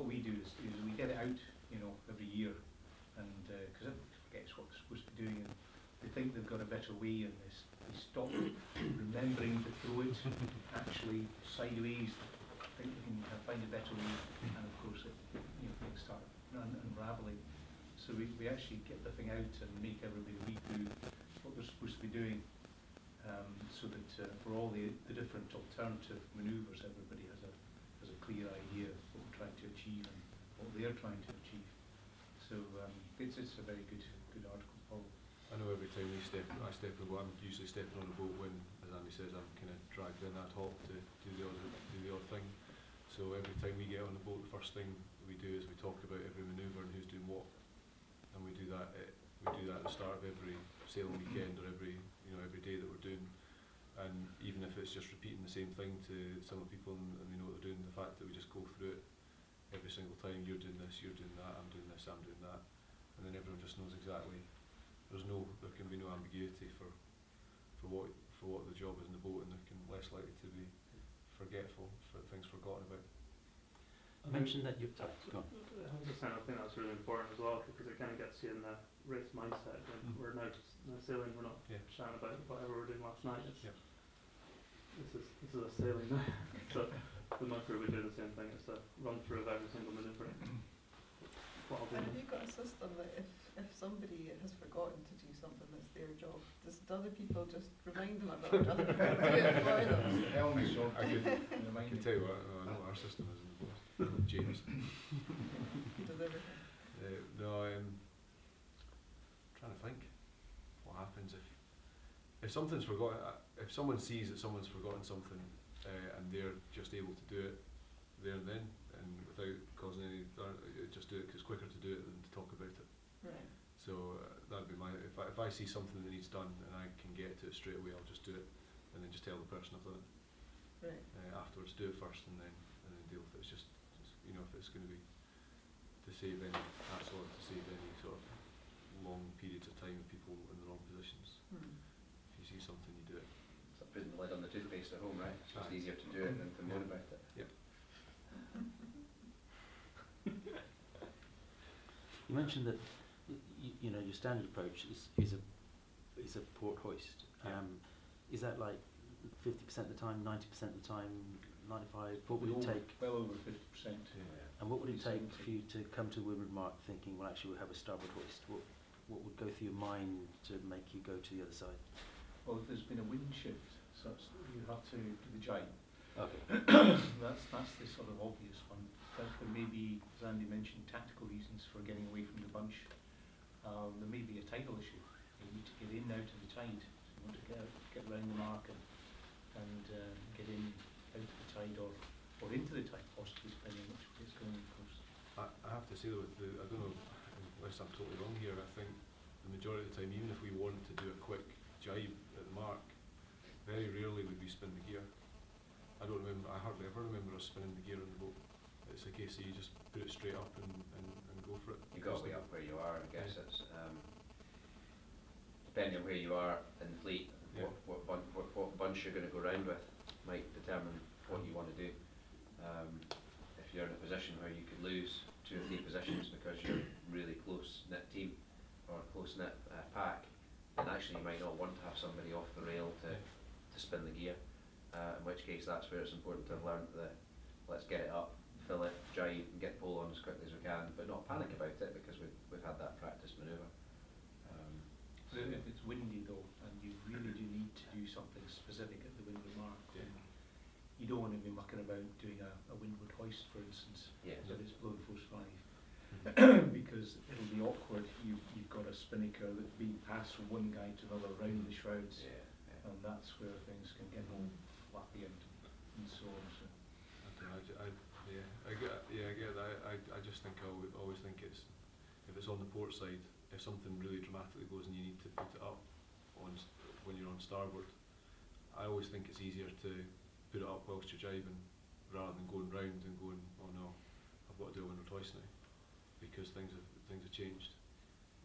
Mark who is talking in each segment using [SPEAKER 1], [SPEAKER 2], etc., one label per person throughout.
[SPEAKER 1] we do is we get it out, every year, and because everybody forgets what they're supposed to be doing, and they think they've got a better way, and they stop remembering to throw it actually sideways. Think they can find a better way, and of course things start unraveling. So we actually get the thing out and make everybody read through what they're supposed to be doing, so that for all the different alternative manoeuvres, everybody has a clear idea of what we're trying to achieve and what they're trying to achieve. So it's a very good article, Paul.
[SPEAKER 2] I know every time I step in the boat, I'm usually stepping on a boat when, as Andy says, I'm kind of dragged in ad hoc to do the odd thing. So every time we get on the boat, the first thing we do is we talk about every manoeuvre and who's doing what, and we do that at the start of every sailing weekend or every day that we're doing. And even if it's just repeating the same thing to some of the people and they know what they're doing, the fact that we just go through it every single time, you're doing this, you're doing that, I'm doing this, I'm doing that, and then everyone just knows exactly. There can be no ambiguity for what the job is in the boat, and there can less likely to be forgetful for things forgotten about.
[SPEAKER 3] I mentioned that you've talked.
[SPEAKER 4] I was just saying, I think that's really important as well, because it kind of gets you in the race mindset. And we're now just sailing. We're not chatting about whatever we were doing last night. This is a sailing now. So with my crew, we do the same thing. It's a run through of every single manoeuvre.
[SPEAKER 5] And have you got a system that if somebody has forgotten to do something that's their job, do other people just remind them about it rather than do it for them?
[SPEAKER 1] Tell me, so
[SPEAKER 2] I can tell you what I know our system is in the boat. James.
[SPEAKER 5] He does everything.
[SPEAKER 2] No, I'm trying to think what happens if something's forgotten. If someone sees that someone's forgotten something and they're just able to do it there and then, and without causing any, just do it because it's quicker to do it than to talk about it.
[SPEAKER 5] Right.
[SPEAKER 2] So that'd be my. If I see something that needs done and I can get to it straight away, I'll just do it, and then just tell the person I've done it.
[SPEAKER 5] Right.
[SPEAKER 2] Afterwards, do it first and then deal with it. It's just if it's going to be to save any hassle or to save any sort of long periods of time of people in the wrong positions. If you see something, you do it.
[SPEAKER 6] It's like putting the lid on the toothpaste at home, right? It's just easier to do it than to moan about it.
[SPEAKER 2] Yep.
[SPEAKER 3] You mentioned that your standard approach is a port hoist. Is that like 50% of the time, 90% of the time, 95%? What would it take?
[SPEAKER 1] Well over 50%.
[SPEAKER 3] And what would it take for you to come to Windward Mark thinking, well, actually we'll have a starboard hoist? What would go through your mind to make you go to the other side?
[SPEAKER 1] Well, there's been a wind shift, so you have to do the jibe.
[SPEAKER 3] Okay.
[SPEAKER 1] That's the sort of obvious one. But there may be, as Andy mentioned, tactical reasons for getting away from the bunch. There may be a tidal issue. You need to get in out of the tide. So you want to get around the mark and get in out of the tide or into the tide, possibly depending on which way it's going, of course.
[SPEAKER 2] I have to say though, I don't know, unless I'm totally wrong here, I think the majority of the time, even if we wanted to do a quick jibe at the mark, very rarely would we spin the gear. I hardly ever remember us spinning the gear on the boat. It's a case of you just put it straight up and go for it.
[SPEAKER 6] You've got to be up where you are, I guess. It's depending on where you are in the fleet, what bunch you're going to go round with might determine what you want to do. If you're in a position where you could lose 2 or 3 positions because you're really close-knit team or close-knit pack, then actually you might not want to have somebody off the rail to spin the gear, in which case that's where it's important to have learned that let's get it up, fill it, jibe and get the pole on as quickly as we can, but not panic about it because we've had that practice manoeuvre.
[SPEAKER 1] So if it's windy though, and you really do need to do something specific at the windward mark, then you don't want to be mucking about doing a windward hoist, for instance, if it's blowing force 5, because it'll be awkward. You've got a spinnaker that's being passed from one guy to another around the shrouds, and that's where things can get all flappy and so on. So.
[SPEAKER 2] I get that. I just think I would always think if it's on the port side, if something really dramatically goes and you need to put it up when you're on starboard, I always think it's easier to put it up whilst you're jibing rather than going round and going, oh no, I've got to do a windward hoist now, because things have changed.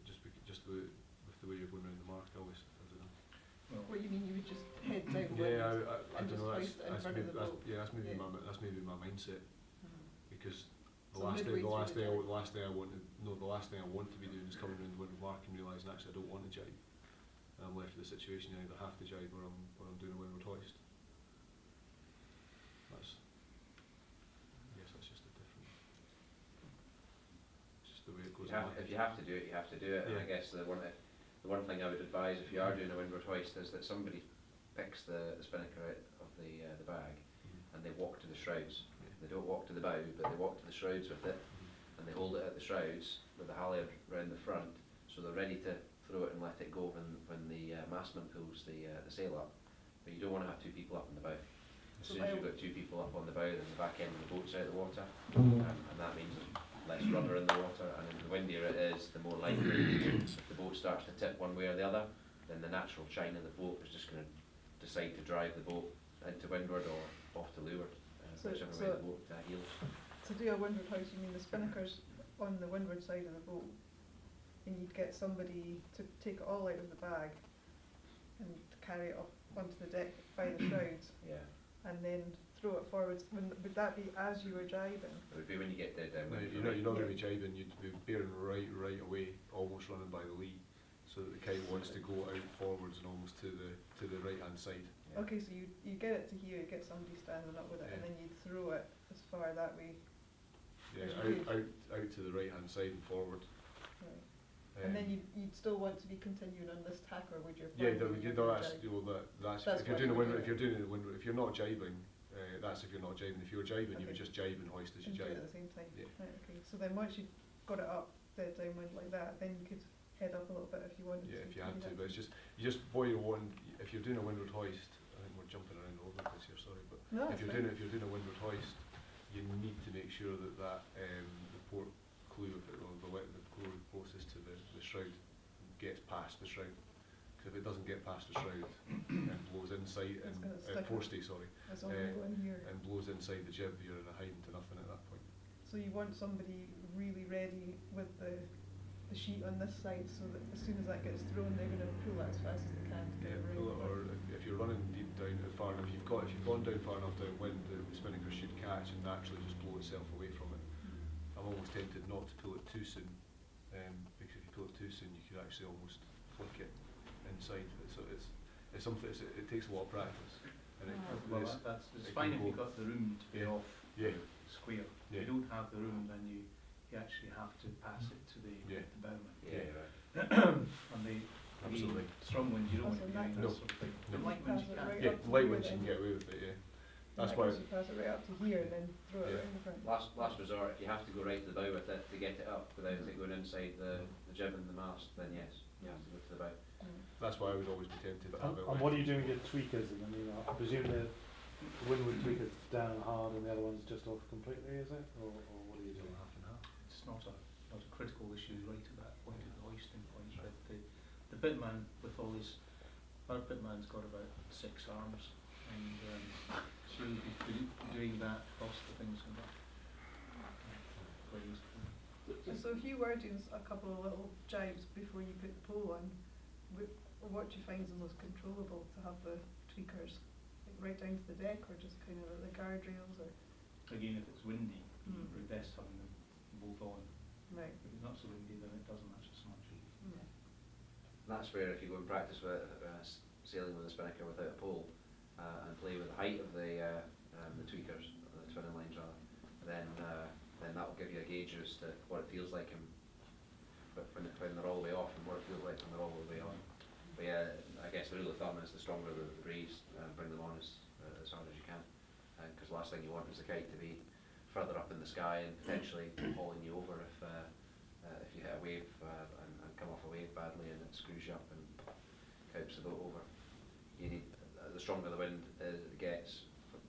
[SPEAKER 2] Just with the way you're going round the mark, I don't know.
[SPEAKER 5] Well, what you mean, you would just head downwind
[SPEAKER 2] I
[SPEAKER 5] and
[SPEAKER 2] don't
[SPEAKER 5] just
[SPEAKER 2] know.
[SPEAKER 5] hoist it in front of the boat?
[SPEAKER 2] That's maybe my mindset, because The
[SPEAKER 5] So
[SPEAKER 2] last
[SPEAKER 5] midway
[SPEAKER 2] thing, the last
[SPEAKER 5] through
[SPEAKER 2] thing,
[SPEAKER 5] the
[SPEAKER 2] the last thing I want to, no, the last thing I want to be doing is coming around the window mark and realising actually I don't want to jibe. And I'm left with the situation I either have to jibe or I'm doing a windward hoist. That's, I guess that's just a different, it's just the way it goes.
[SPEAKER 6] If you have to do it, you have to do it. And I
[SPEAKER 2] Yeah.
[SPEAKER 6] guess the one thing I would advise if you are doing a windward hoist is that somebody picks the spinnaker out of the bag and they walk to the shrouds. They don't walk to the bow, but they walk to the shrouds with it, and they hold it at the shrouds with the halyard round the front, so they're ready to throw it and let it go when the mastman pulls the sail up. But you don't want to have two people up on the bow. As soon as you've got two people up on the bow, then the back end of the boat's out of the water, and that means there's less rudder in the water, and the windier it is, the more likely if the boat starts to tip one way or the other, then the natural chine of the boat is just going to decide to drive the boat into windward or off to leeward, whichever way the boat heels.
[SPEAKER 5] To do a windward hoist, you mean the spinnaker's on the windward side of the boat, and you'd get somebody to take it all out of the bag and carry it up onto the deck by the shrouds,
[SPEAKER 6] Yeah.
[SPEAKER 5] and then throw it forwards. Would that be as you were jibing?
[SPEAKER 6] It would be when you get dead down.
[SPEAKER 2] No, you're not going to be jibing, you'd be bearing right away, almost running by the lee, so that the kite wants to go out forwards and almost to the right hand side.
[SPEAKER 6] Yeah.
[SPEAKER 5] Okay, so you get it to here, you get somebody standing up with it, and
[SPEAKER 2] Yeah.
[SPEAKER 5] then you throw it as far that way.
[SPEAKER 2] Yeah,
[SPEAKER 5] There's
[SPEAKER 2] out to the right hand side and forward.
[SPEAKER 5] Right. And then you'd still want to be continuing on this tack, or would your
[SPEAKER 2] Yeah,
[SPEAKER 5] plan be
[SPEAKER 2] that's
[SPEAKER 5] That's
[SPEAKER 2] if you're
[SPEAKER 5] what
[SPEAKER 2] doing a
[SPEAKER 5] you
[SPEAKER 2] windward,
[SPEAKER 5] would
[SPEAKER 2] if you're doing a windward, if you're not jibing, that's if you're not jibing. If you were jibing, you would
[SPEAKER 5] Okay.
[SPEAKER 2] just jibe and hoist as you
[SPEAKER 5] and do it
[SPEAKER 2] jibe.
[SPEAKER 5] at the same time?
[SPEAKER 2] Yeah.
[SPEAKER 5] Right, okay. So then once you've got it up dead downwind like that, then you could head up a little bit if you wanted
[SPEAKER 2] Yeah,
[SPEAKER 5] to.
[SPEAKER 2] if you had to, but it's just what you want. If you're doing a windward hoist, I think we're jumping around all over the place here. Sorry, but
[SPEAKER 5] No,
[SPEAKER 2] if you're doing a windward hoist, you need to make sure that the port clew or the clew closest to the shroud gets past the shroud. Because if it doesn't get past the shroud and blows inside
[SPEAKER 5] It's
[SPEAKER 2] and
[SPEAKER 5] gonna stick
[SPEAKER 2] forestay, sorry,
[SPEAKER 5] as long as you go in here.
[SPEAKER 2] and blows inside the jib, you're in a hiding to nothing at that point.
[SPEAKER 5] So you want somebody really ready with the sheet on this side, so that as soon as that gets thrown, they're going to pull it as fast as they can to get
[SPEAKER 2] Yeah,
[SPEAKER 5] it
[SPEAKER 2] pull it,
[SPEAKER 5] around.
[SPEAKER 2] or if you're running deep down far enough, if you've gone down far enough downwind, the spinnaker should catch and naturally just blow itself away from it. I'm almost tempted not to pull it too soon, because if you pull it too soon, you could actually almost flick it inside. So it's something. It takes a lot of practice, and
[SPEAKER 1] Well, it's fine if you've got the room to be
[SPEAKER 2] Yeah.
[SPEAKER 1] off
[SPEAKER 2] Yeah.
[SPEAKER 1] square.
[SPEAKER 2] Yeah.
[SPEAKER 1] If you don't have the room, then you actually have to pass it to the
[SPEAKER 2] Yeah.
[SPEAKER 1] bowman.
[SPEAKER 6] Yeah, right.
[SPEAKER 1] And the
[SPEAKER 2] Absolutely.
[SPEAKER 1] strong winds, you don't want to be doing
[SPEAKER 5] No.
[SPEAKER 1] that sort of thing.
[SPEAKER 2] No.
[SPEAKER 1] The light winds you
[SPEAKER 5] Pass it
[SPEAKER 1] can't.
[SPEAKER 5] right
[SPEAKER 2] Yeah,
[SPEAKER 5] up to
[SPEAKER 2] light
[SPEAKER 5] here
[SPEAKER 2] winds you
[SPEAKER 5] then.
[SPEAKER 2] can get away with it. Yeah, that's
[SPEAKER 5] In
[SPEAKER 2] why.
[SPEAKER 5] that case, you pass it right up to here and then throw it
[SPEAKER 2] Yeah.
[SPEAKER 5] around the front.
[SPEAKER 6] Last resort, if you have to go right to the bow with it to get it up without it going inside the jib and the mast, then yes, you have to go to the bow.
[SPEAKER 2] That's why I would always be tempted to have it.
[SPEAKER 7] And what are you doing with your tweakers? I mean, I presume the windward tweaker's down hard and the other one's just off completely, is it? Or what are you doing?
[SPEAKER 2] half and half.
[SPEAKER 1] It's not a critical issue right at that point at the hoisting point. But the bitman with all his, our bitman's got about 6 arms, and so he'll be doing that across the things and that.
[SPEAKER 5] So if you were doing a couple of little jibes before you put the pole on, what do you find is the most controllable to have the tweakers? Like right down to the deck, or just kind of at the guardrails, or?
[SPEAKER 1] Again, if it's windy,
[SPEAKER 5] Mm.
[SPEAKER 1] you're best having them both on.
[SPEAKER 5] Right.
[SPEAKER 1] If it's not so windy, then it doesn't matter so much.
[SPEAKER 5] Mm.
[SPEAKER 6] That's where if you go and practice with sailing with a spinnaker without a pole and play with the height of the tweakers, the twinning lines rather, then that will give you a gauge as to what it feels like when they're all the way off and what it feels like when they're all the way on. But yeah, I guess the rule of thumb is the stronger the breeze, bring them on as hard as you can, because the last thing you want is the kite to be further up in the sky and potentially hauling you over if you hit a wave and come off a wave badly and it screws you up and copes the boat over. You need the stronger the wind,